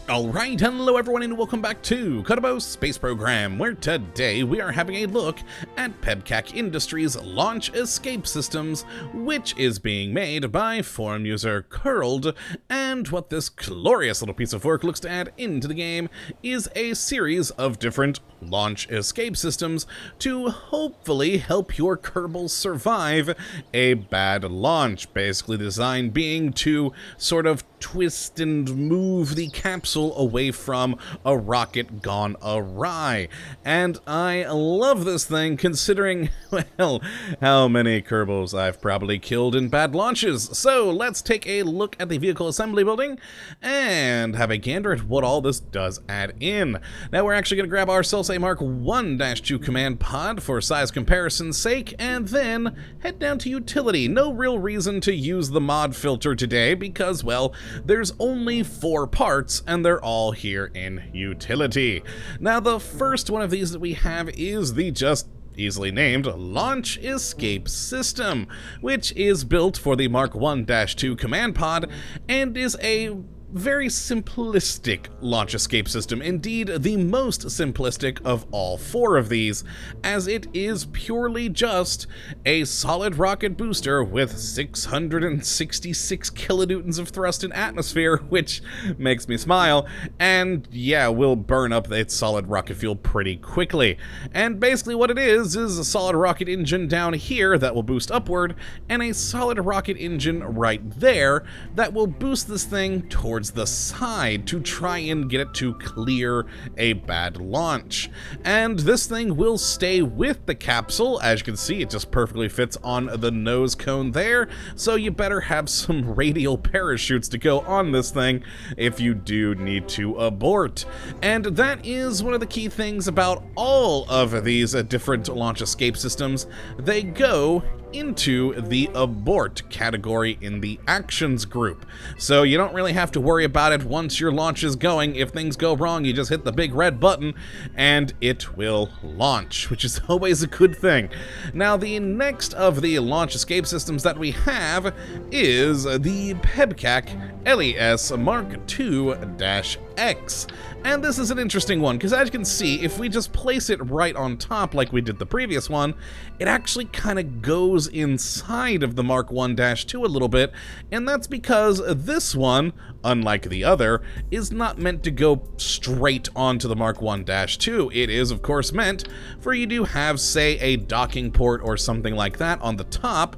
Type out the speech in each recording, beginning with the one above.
Alright, hello everyone and welcome back to Kottabos Space Program, where today we are having a look at PEBKAC Industries Launch Escape Systems, which is being made by forum user Kerbals, and what this glorious little piece of work looks to add into the game is a series of different launch escape systems to hopefully help your Kerbals survive a bad launch. Basically the design being to sort of twist and move the capsule away from a rocket gone awry. And I love this thing considering, well, how many Kerbals I've probably killed in bad launches. So let's take a look at the vehicle assembly building and have a gander at what all this does add in. Now we're actually going to grab ourselves a Mark 1-2 command pod for size comparison's sake, and then head down to utility. No real reason to use the mod filter today because, well, there's only 4 parts and they're all here in utility. Now the first one of these that we have is the just easily named Launch Escape System, which is built for the Mark 1-2 command pod and is a very simplistic launch escape system, indeed the most simplistic of all 4 of these, as it is purely just a solid rocket booster with 666 kilonewtons of thrust in atmosphere, which makes me smile, and yeah, will burn up its solid rocket fuel pretty quickly. And basically what it is a solid rocket engine down here that will boost upward, and a solid rocket engine right there that will boost this thing towards the side to try and get it to clear a bad launch. And this thing will stay with the capsule. As you can see, it just perfectly fits on the nose cone there, so you better have some radial parachutes to go on this thing if you do need to abort. And that is one of the key things about all of these different launch escape systems. They go into the abort category in the actions group. So you don't really have to worry about it once your launch is going. If things go wrong, you just hit the big red button and it will launch, which is always a good thing. Now the next of the launch escape systems that we have is the PEBKAC LES Mark II-X. And this is an interesting one, because as you can see, if we just place it right on top like we did the previous one, it actually kind of goes inside of the Mark 1-2 a little bit, and that's because this one, unlike the other, is not meant to go straight onto the Mark 1-2. It is, of course, meant for you to have, say, a docking port or something like that on the top,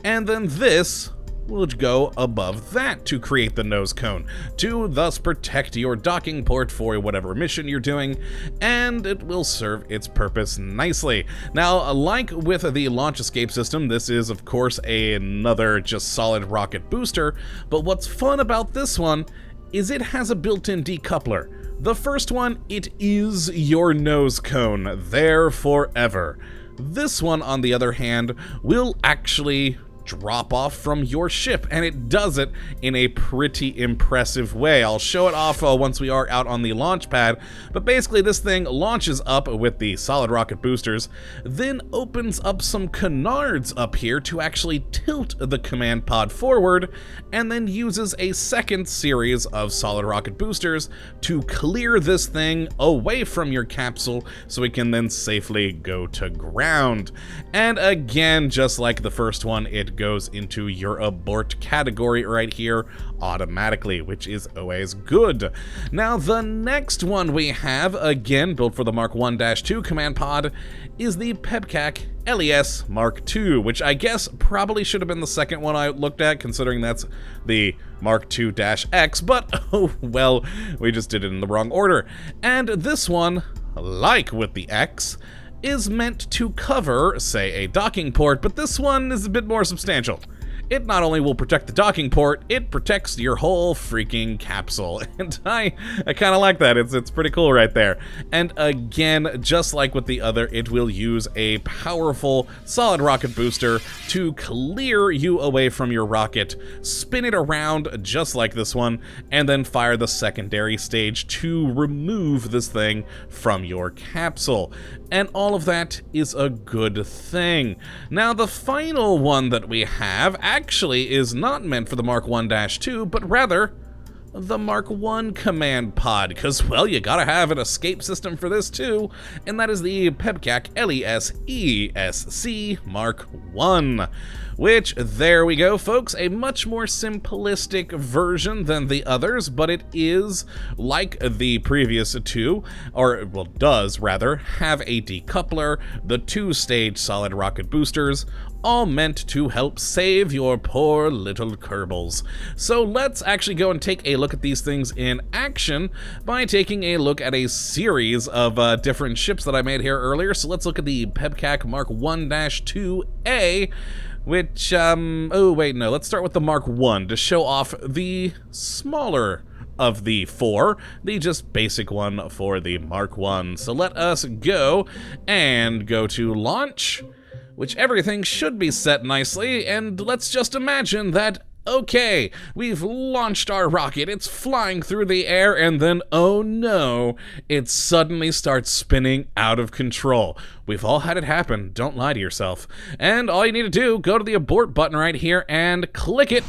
and then this will go above that to create the nose cone, to thus protect your docking port for whatever mission you're doing, and it will serve its purpose nicely. Now, like with the launch escape system, this is of course another just solid rocket booster, but what's fun about this one is it has a built-in decoupler. The first one, it is your nose cone, there forever. This one, on the other hand, will actually drop off from your ship, and it does it in a pretty impressive way. I'll show it off once we are out on the launch pad, but basically this thing launches up with the solid rocket boosters, then opens up some canards up here to actually tilt the command pod forward, and then uses a second series of solid rocket boosters to clear this thing away from your capsule so it can then safely go to ground. And again, just like the first one, it goes into your abort category right here automatically, which is always good. Now the next one we have, again built for the Mark 1-2 command pod, is the PEBKAC LES Mark II, which I guess probably should have been the second one I looked at, considering that's the Mark II-X, but oh well, we just did it in the wrong order. And this one, like with the X, is meant to cover, say, a docking port, but this one is a bit more substantial. It not only will protect the docking port, it protects your whole freaking capsule, and I kind of like that. It's pretty cool right there. And again, just like with the other, it will use a powerful solid rocket booster to clear you away from your rocket, spin it around just like this one, and then fire the secondary stage to remove this thing from your capsule. And all of that is a good thing. Now, the final one that we have actually is not meant for the Mark 1-2, but rather the Mark 1 command pod, because, well, you gotta have an escape system for this too, and that is the PEBKAC LES-ESC Mark 1. Which, there we go, folks, a much more simplistic version than the others, but it is, like the previous two, or, well, does, rather, have a decoupler, the 2-stage solid rocket boosters, all meant to help save your poor little Kerbals. So let's actually go and take a look at these things in action by taking a look at a series of different ships that I made here earlier. So let's look at the PEBKAC Mark 1-2A, which, oh wait, no, let's start with the Mark 1 to show off the smaller of the 4, the just basic one for the Mark 1. So let us go and go to launch, which everything should be set nicely, and let's just imagine that, okay, we've launched our rocket, it's flying through the air, and then, oh no, it suddenly starts spinning out of control. We've all had it happen, don't lie to yourself. And all you need to do, go to the abort button right here and click it,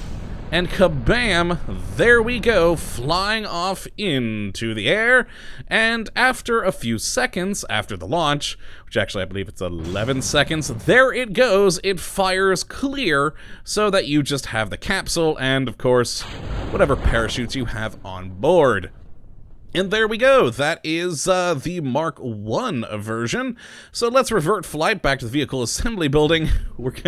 and kabam, there we go, flying off into the air, and after a few seconds after the launch, which actually I believe it's 11 seconds, there it goes, it fires clear, so that you just have the capsule and, of course, whatever parachutes you have on board. And there we go, that is the Mark 1 version. So let's revert flight back to the vehicle assembly building. We've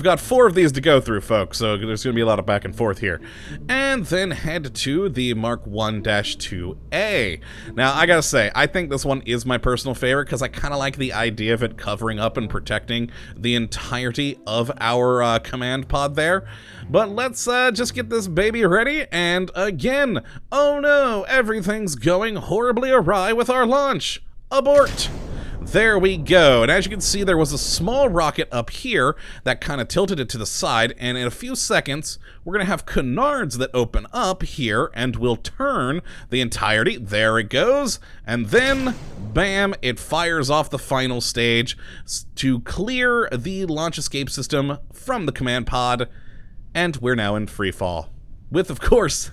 got 4 of these to go through, folks, so there's gonna be a lot of back and forth here. And then head to the Mark 1-2A. Now, I gotta say, I think this one is my personal favorite because I kind of like the idea of it covering up and protecting the entirety of our command pod there. But let's just get this baby ready, and again, oh no, everything's going horribly awry with our launch. Abort! There we go, and as you can see, there was a small rocket up here that kind of tilted it to the side, and in a few seconds, we're going to have canards that open up here, and will turn the entirety. There it goes, and then, bam, it fires off the final stage to clear the launch escape system from the command pod, and we're now in free fall. With, of course,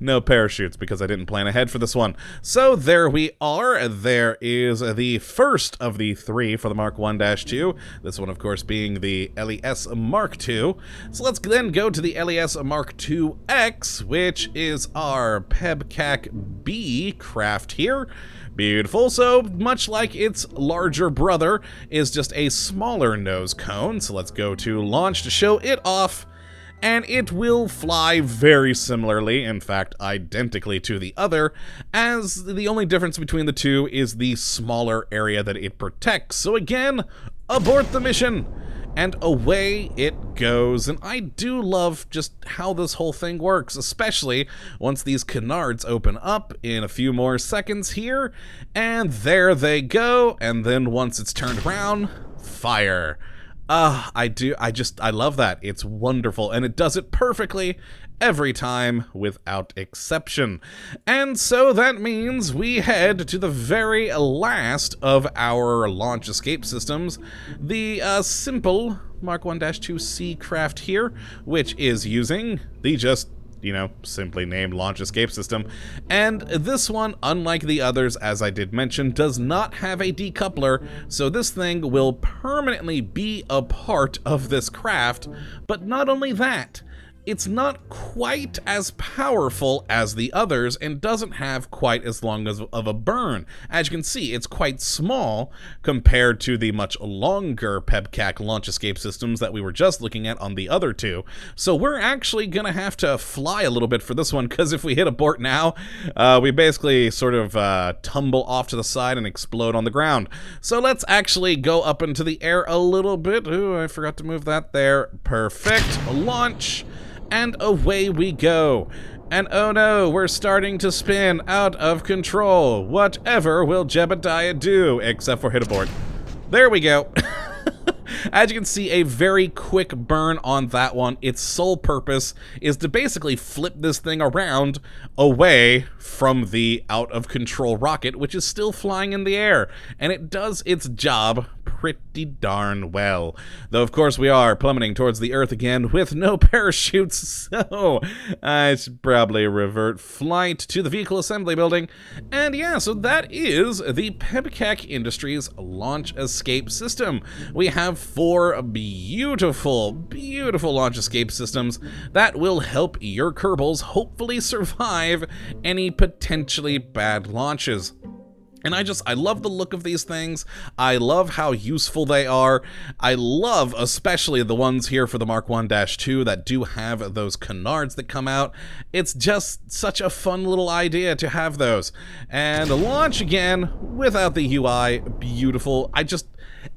no parachutes, because I didn't plan ahead for this one. So there we are. There is the first of the 3 for the Mark 1-2. This one, of course, being the LES Mark 2. So let's then go to the LES Mark 2X, which is our PEBKAC B craft here. Beautiful. So much like its larger brother is just a smaller nose cone. So let's go to launch to show it off. And it will fly very similarly, in fact, identically to the other, as the only difference between the two is the smaller area that it protects. So again, abort the mission! And away it goes. And I do love just how this whole thing works, especially once these canards open up in a few more seconds here. And there they go. And then once it's turned around, fire. I love that. It's wonderful, and it does it perfectly every time without exception. And so that means we head to the very last of our launch escape systems, the simple Mark 1-2C craft here, which is using the just simply named launch escape system. And this one, unlike the others, as I did mention, does not have a decoupler, so this thing will permanently be a part of this craft. But not only that, it's not quite as powerful as the others and doesn't have quite as long of a burn. As you can see, it's quite small compared to the much longer PEBKAC launch escape systems that we were just looking at on the other 2. So we're actually gonna have to fly a little bit for this one, because if we hit abort now, we basically sort of tumble off to the side and explode on the ground. So let's actually go up into the air a little bit. Ooh, I forgot to move that there. Perfect. Launch. And away we go. And oh no, we're starting to spin out of control. Whatever will Jebediah do? Except for hit abort. There we go. As you can see, a very quick burn on that one. Its sole purpose is to basically flip this thing around away from the out-of-control rocket, which is still flying in the air. And it does its job pretty darn well. Though, of course, we are plummeting towards the Earth again with no parachutes, so I should probably revert flight to the vehicle assembly building. And yeah, so that is the PEBKAC Industries launch escape system. We have 4 beautiful, beautiful launch escape systems that will help your Kerbals hopefully survive any potentially bad launches. And I love the look of these things. I love how useful they are. I love especially the ones here for the Mark 1-2 that do have those canards that come out. It's just such a fun little idea to have those. And launch again without the UI, beautiful.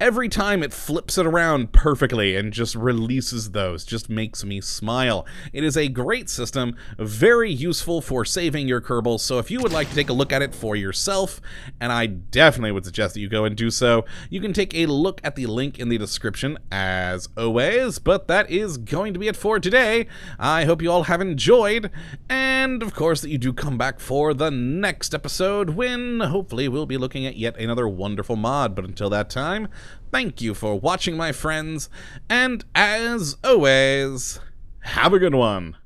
Every time it flips it around perfectly and just releases those, just makes me smile. It is a great system, very useful for saving your Kerbals, so if you would like to take a look at it for yourself, and I definitely would suggest that you go and do so, you can take a look at the link in the description as always, but that is going to be it for today. I hope you all have enjoyed, and of course that you do come back for the next episode when hopefully we'll be looking at yet another wonderful mod, but until that time, thank you for watching, my friends, and as always, have a good one.